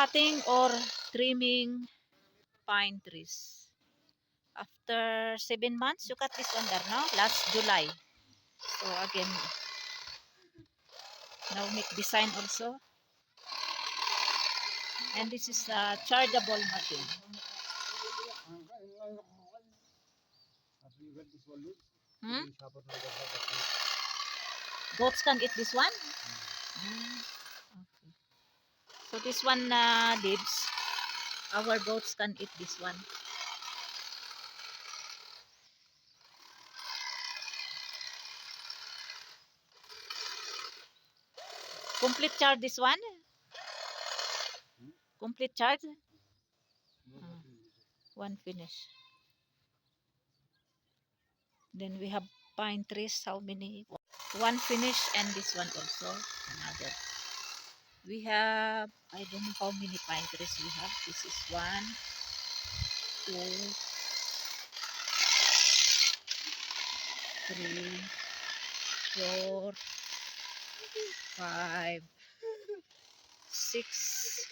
cutting or trimming pine trees. After 7 months, you cut this one there now, last July. So again, now make design also. And this is a chargeable machine. Hmm? Goats can eat this one? Okay. So this one leaves, our goats can eat this one. Complete charge this one? Complete charge? One finish. Then we have pine trees. How many? One finish and this one also. Another. We have, I don't know how many pine trees we have. This is 1, 2, 3, 4, 5, 6,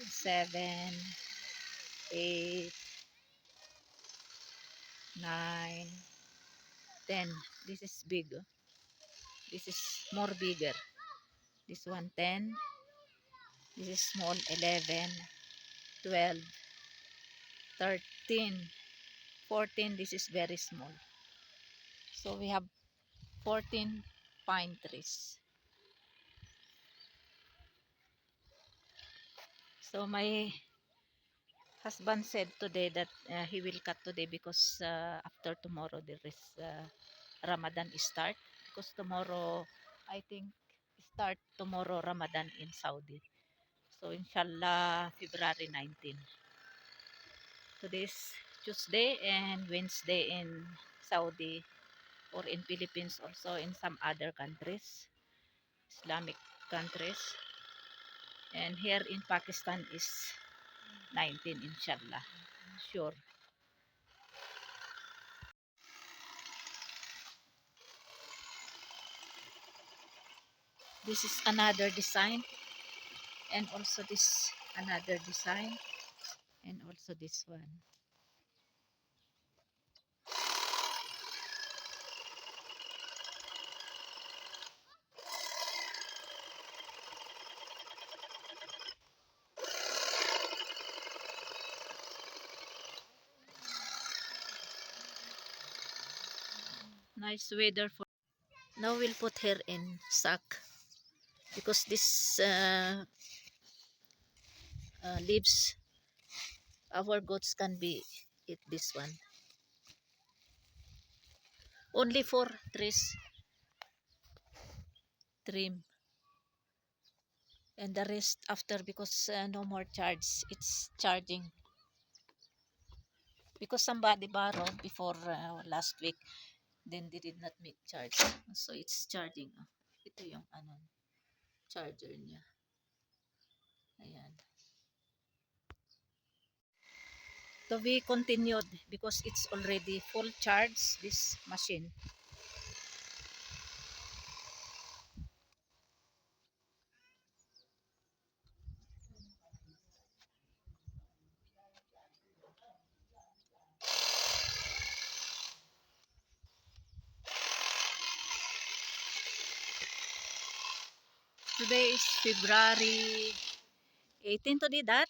7, 8, 9, 10. This is big. This is more bigger. This one 10. This is small 11, 12, 13, 14. This is very small. So we have 14 pine trees. So my husband said today that he will cut today because after tomorrow there is Ramadan start, because tomorrow I think start tomorrow Ramadan in Saudi. So inshallah February 19. Today is Tuesday and Wednesday in Saudi or in Philippines, also in some other countries, Islamic countries. And here in Pakistan is 19 inshallah. Sure. This is another design, and also this another design, and also this one. Nice weather for now. We'll put her in sack because this leaves, our goats can be eat this one. Only 4 trees trim, and the rest after, because no more charge, it's charging, because somebody borrowed before last week, then they did not make charge, so it's charging. Ito yung ano, charger niya. Ayan. So we continued because it's already full charge, this machine. Today is February 18 today, that?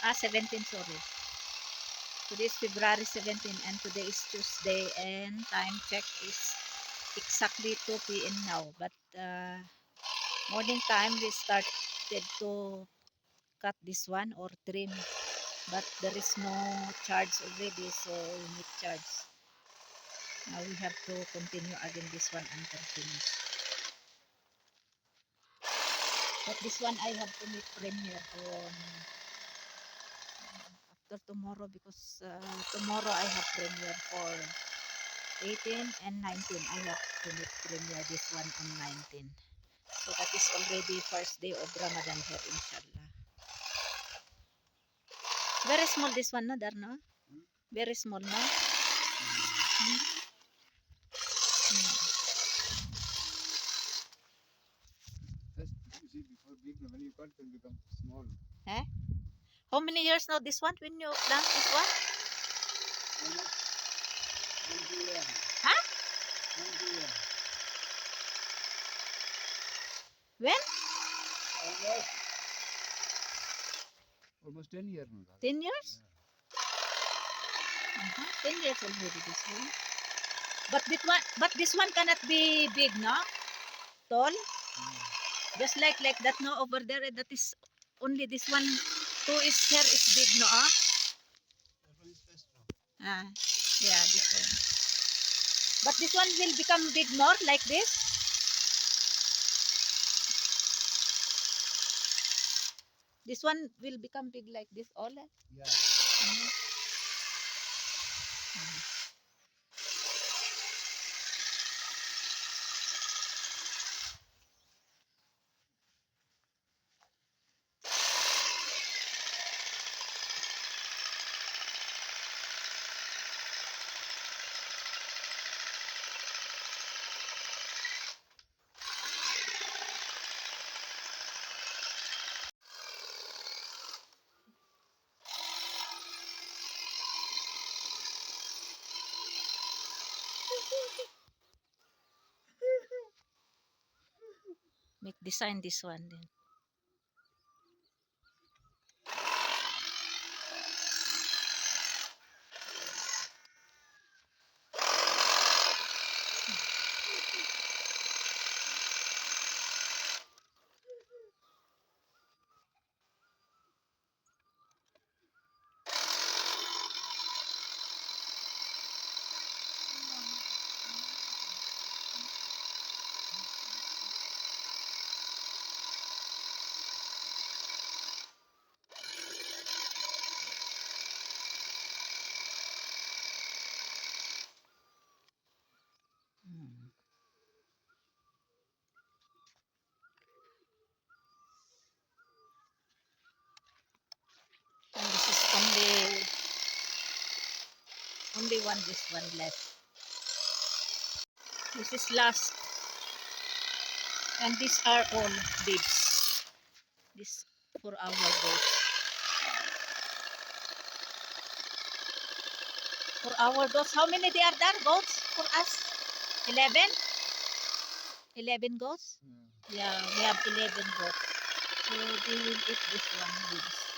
17, sorry. Today is February 17 and today is Tuesday, and time check is exactly 2 p.m. now. But morning time we started to cut this one or trim, but there is no charge already, so we need charge. Now we have to continue again this one until finish. But this one I have to make premiere on after tomorrow, because tomorrow I have premiere for 18 and 19. I have to make premiere this one on 19. So that is already first day of Ramadan here, inshallah. Very small this one, no, Darno? Very small, no? Hmm? one will become small. Eh? How many years now this one when you plant this one? Almost 20 years. Huh? 20 years. When? Almost. Almost 10 years now. 10 years? 10 years already this one. But this one cannot be big, no? Tall? Just like that, no? Over there, that is only this one. Two is here is big, no? Ah? That one is first now. Ah, yeah, this one. But this one will become big more like this. This one will become big like this all. Yeah. Mhm. Make design this one then. Mm. And this is only one this one left. This is last, and these are all beads. This for our goats. For our goats, how many they are there goats for us? 11? 11 goats? Yeah. Yeah, we have 11 goats. So they will eat this one beads.